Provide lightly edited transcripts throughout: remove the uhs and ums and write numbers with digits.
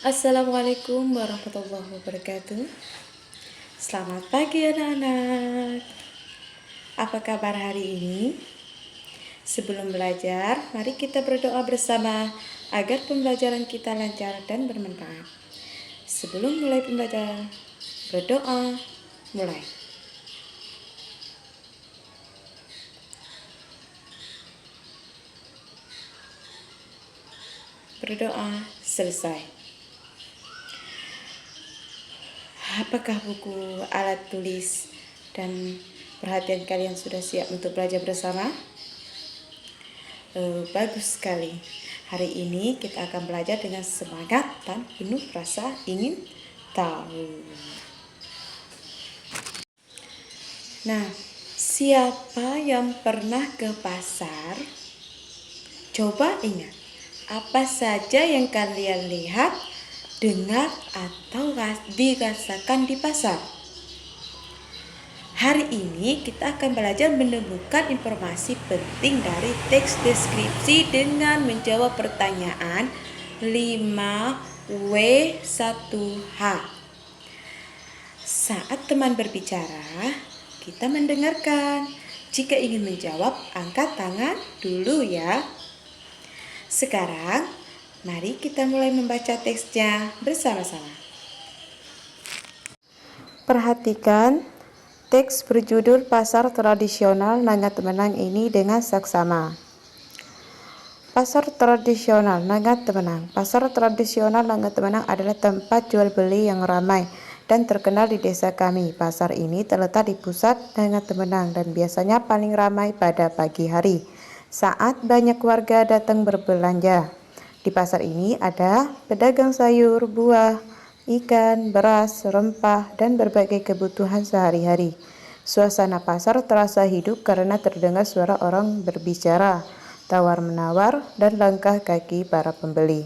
Assalamualaikum warahmatullahi wabarakatuh. Selamat pagi anak-anak. Apa kabar hari ini? Sebelum belajar, mari kita berdoa bersama agar pembelajaran kita lancar dan bermanfaat. Sebelum mulai pembelajaran, berdoa mulai. Berdoa selesai. Apakah buku, alat tulis, dan perhatian kalian sudah siap untuk belajar bersama? Bagus sekali. Hari ini kita akan belajar dengan semangat dan penuh rasa ingin tahu. Nah, siapa yang pernah ke pasar? Coba ingat, apa saja yang kalian lihat, dengar, atau dirasakan di pasar? Hari ini kita akan belajar menemukan informasi penting dari teks deskripsi dengan menjawab pertanyaan 5W1H. Saat teman berbicara, kita mendengarkan. Jika ingin menjawab, angkat tangan dulu ya. Sekarang, mari kita mulai membaca teksnya bersama-sama. Perhatikan teks berjudul Pasar Tradisional Nangat Menang ini dengan saksama. Pasar tradisional Nangat Menang. Pasar tradisional Nangat Menang adalah tempat jual beli yang ramai dan terkenal di desa kami. Pasar ini terletak di pusat Nangat Menang dan biasanya paling ramai pada pagi hari saat banyak warga datang berbelanja. Di pasar ini ada pedagang sayur, buah, ikan, beras, rempah, dan berbagai kebutuhan sehari-hari. Suasana pasar terasa hidup karena terdengar suara orang berbicara, tawar-menawar, dan langkah kaki para pembeli.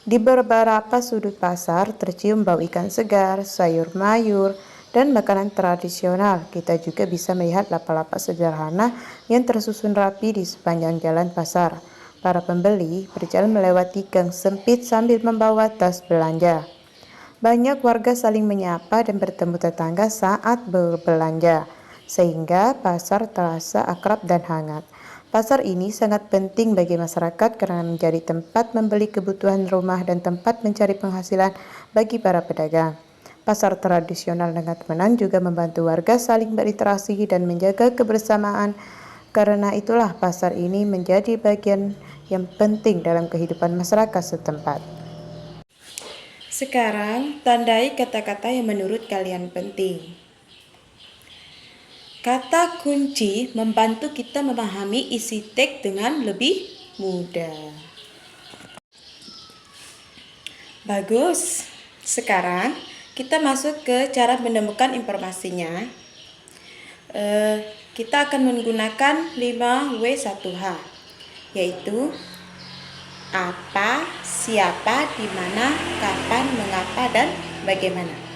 Di beberapa sudut pasar tercium bau ikan segar, sayur mayur, dan makanan tradisional. Kita juga bisa melihat lapak-lapak sederhana yang tersusun rapi di sepanjang jalan pasar. Para pembeli berjalan melewati gang sempit sambil membawa tas belanja. Banyak warga saling menyapa dan bertemu tetangga saat berbelanja, sehingga pasar terasa akrab dan hangat. Pasar ini sangat penting bagi masyarakat karena menjadi tempat membeli kebutuhan rumah dan tempat mencari penghasilan bagi para pedagang. Pasar tradisional Nangat Menang juga membantu warga saling berinteraksi dan menjaga kebersamaan. Karena itulah pasar ini menjadi bagian yang penting dalam kehidupan masyarakat setempat. Sekarang, tandai kata-kata yang menurut kalian penting. Kata kunci membantu kita memahami isi teks dengan lebih mudah. Bagus. Sekarang, kita masuk ke cara menemukan informasinya. Kita akan menggunakan 5W1H, yaitu apa, siapa, di mana, kapan, mengapa, dan bagaimana.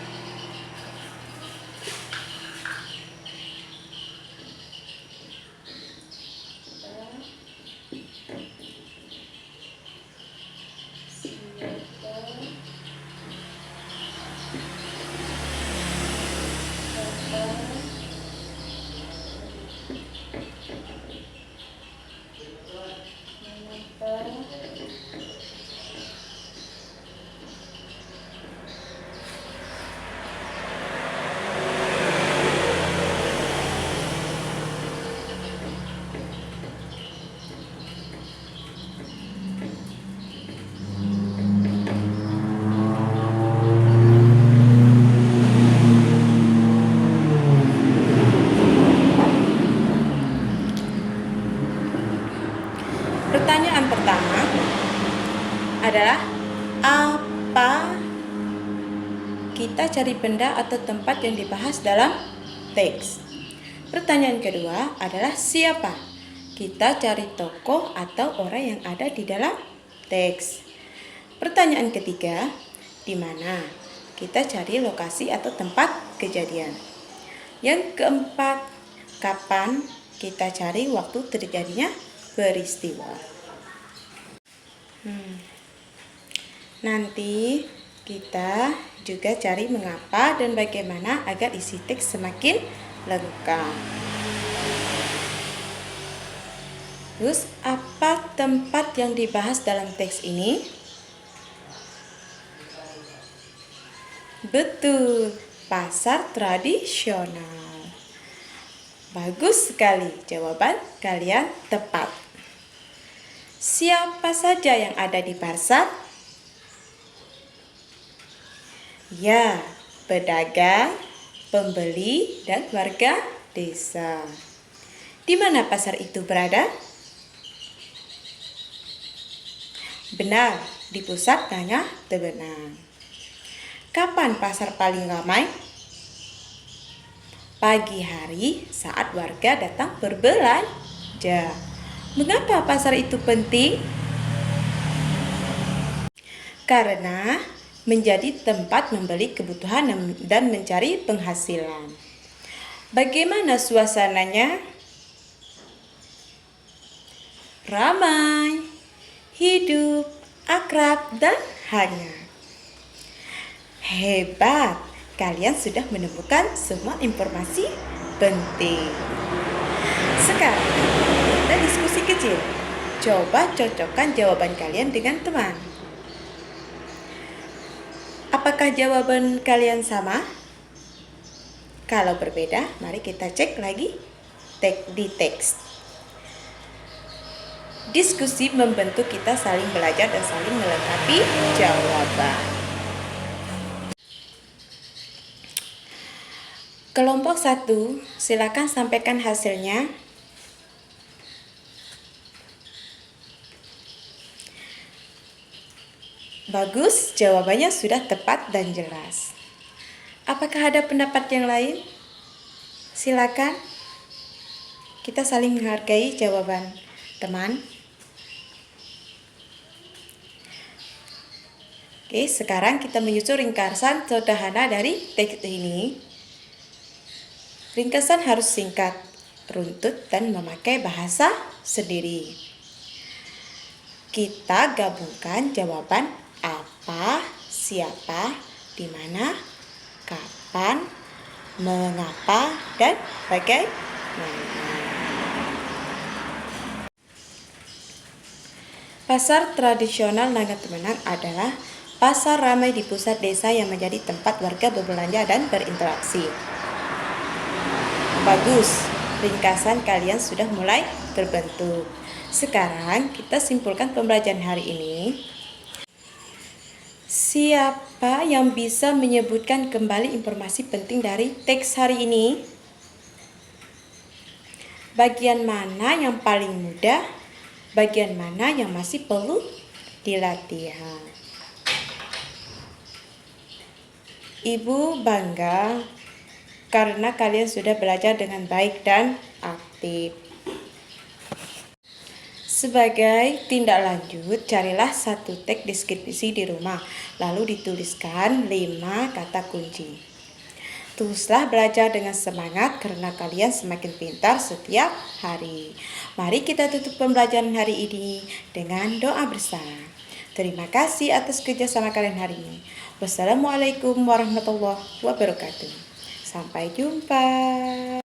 Pertanyaan pertama adalah apa? Kita cari benda atau tempat yang dibahas dalam teks. Pertanyaan kedua adalah siapa? Kita cari tokoh atau orang yang ada di dalam teks. Pertanyaan ketiga, di mana? Kita cari lokasi atau tempat kejadian. Yang keempat, kapan? Kita cari waktu terjadinya peristiwa. Nanti Kita juga cari mengapa dan bagaimana agar isi teks semakin lengkap. Terus, apa tempat yang dibahas dalam teks ini? Betul, pasar tradisional. Bagus sekali, jawaban kalian tepat. Siapa saja yang ada di pasar? Ya, pedagang, pembeli, dan warga desa. Di mana pasar itu berada? Benar, di pusat Nangah Tebenang. Kapan pasar paling ramai? Pagi hari saat warga datang berbelanja. Mengapa pasar itu penting? Karena menjadi tempat membeli kebutuhan dan mencari penghasilan. Bagaimana suasananya? Ramai, hidup, akrab, dan hangat. Hebat, kalian sudah menemukan semua informasi penting. Sekarang, kita diskusi kecil. Coba cocokkan jawaban kalian dengan teman. Apakah jawaban kalian sama? Kalau berbeda, mari kita cek lagi di teks. Diskusi membentuk kita saling belajar dan saling melengkapi jawaban. Kelompok 1, silakan sampaikan hasilnya. Bagus, jawabannya sudah tepat dan jelas. Apakah ada pendapat yang lain? Silakan. Kita saling menghargai jawaban teman. Oke, sekarang kita menyusun ringkasan sederhana dari teks ini. Ringkasan harus singkat, runtut, dan memakai bahasa sendiri. Kita gabungkan jawaban apa, siapa, di mana, kapan, mengapa, dan bagaimana. Pasar tradisional Nangah Tebenang adalah pasar ramai di pusat desa yang menjadi tempat warga berbelanja dan berinteraksi. Bagus, ringkasan kalian sudah mulai terbentuk. Sekarang kita simpulkan pembelajaran hari ini. Siapa yang bisa menyebutkan kembali informasi penting dari teks hari ini? Bagian mana yang paling mudah? Bagian mana yang masih perlu dilatih? Ibu bangga karena kalian sudah belajar dengan baik dan aktif. Sebagai tindak lanjut, carilah satu teks deskripsi di rumah, lalu dituliskan 5 kata kunci. Teruslah belajar dengan semangat karena kalian semakin pintar setiap hari. Mari kita tutup pembelajaran hari ini dengan doa bersama. Terima kasih atas kerjasama kalian hari ini. Wassalamualaikum warahmatullahi wabarakatuh. Sampai jumpa.